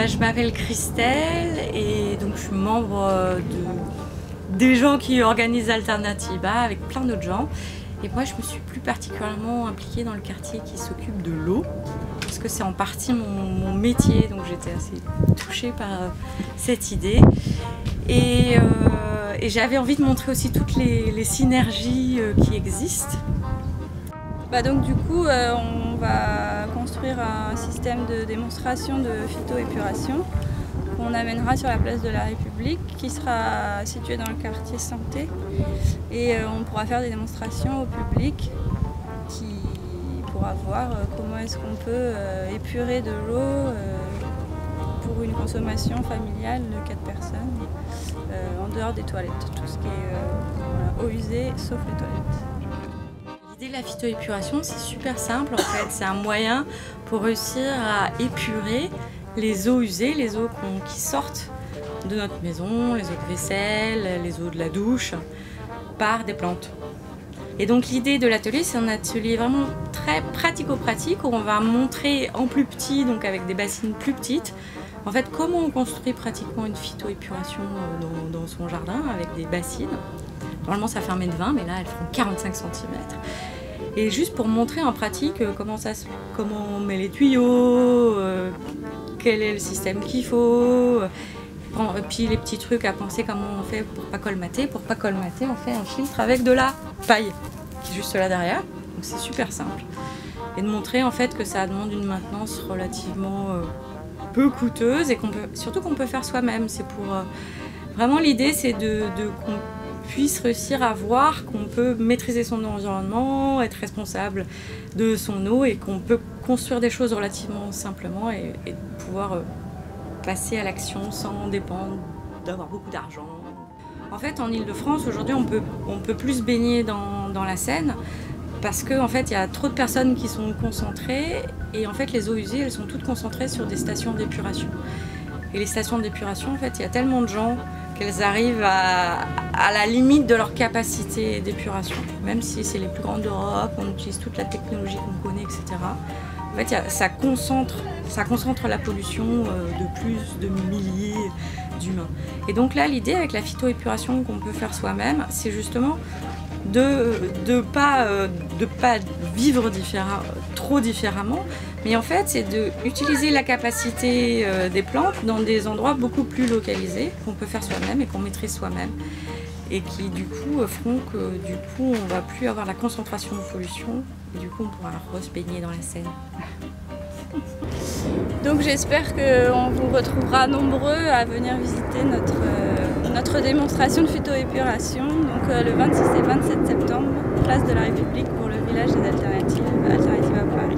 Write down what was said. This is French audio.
Je m'appelle Christelle et donc je suis membre des gens qui organisent Alternativa avec plein d'autres gens. Et moi je me suis plus particulièrement impliquée dans le quartier qui s'occupe de l'eau, parce que c'est en partie mon métier, donc j'étais assez touchée par cette idée. Et j'avais envie de montrer aussi toutes les synergies qui existent. Donc du coup, on va construire un système de démonstration de phytoépuration qu'on amènera sur la place de la République, qui sera située dans le quartier santé. Et on pourra faire des démonstrations au public qui pourra voir comment est-ce qu'on peut épurer de l'eau pour une consommation familiale de 4 personnes en dehors des toilettes. Tout ce qui est eau usée, sauf les toilettes. L'idée de la phytoépuration, c'est super simple en fait. C'est un moyen pour réussir à épurer les eaux usées, les eaux qui sortent de notre maison, les eaux de vaisselle, les eaux de la douche, par des plantes. Et donc l'idée de l'atelier, c'est un atelier vraiment très pratico-pratique où on va montrer en plus petit, donc avec des bassines plus petites, en fait comment on construit pratiquement une phytoépuration dans son jardin avec des bassines. Normalement ça fait 1,20 m, mais là elles font 45 cm. Et juste pour montrer en pratique comment on met les tuyaux, quel est le système qu'il faut, puis les petits trucs à penser comment on fait pour pas colmater. Pour pas colmater, on fait un filtre avec de la paille, qui est juste là derrière. Donc c'est super simple. Et de montrer en fait que ça demande une maintenance relativement peu coûteuse et surtout qu'on peut faire soi-même. C'est pour vraiment l'idée, c'est qu'on puisse réussir à voir qu'on peut maîtriser son environnement, être responsable de son eau et qu'on peut construire des choses relativement simplement et pouvoir passer à l'action sans dépendre d'avoir beaucoup d'argent. En fait, en Ile-de-France, aujourd'hui, on peut plus se baigner dans la Seine parce qu'en fait, il y a trop de personnes qui sont concentrées et en fait, les eaux usées, elles sont toutes concentrées sur des stations d'épuration. Et les stations d'épuration, en fait, il y a tellement de gens qu'elles arrivent à la limite de leur capacité d'épuration. Même si c'est les plus grandes d'Europe, on utilise toute la technologie qu'on connaît, etc. En fait, ça concentre la pollution de plus de milliers d'humains. Et donc là, l'idée avec la phytoépuration qu'on peut faire soi-même, c'est justement de pas vivre trop différemment, mais en fait c'est d'utiliser la capacité des plantes dans des endroits beaucoup plus localisés qu'on peut faire soi-même et qu'on maîtrise soi-même et qui du coup feront que du coup on va plus avoir la concentration de pollution et du coup on pourra se baigner dans la Seine. Donc j'espère qu'on vous retrouvera nombreux à venir visiter notre démonstration de phytoépuration, donc le 26 et 27 septembre, place de la République pour le village des Alternatives à Paris.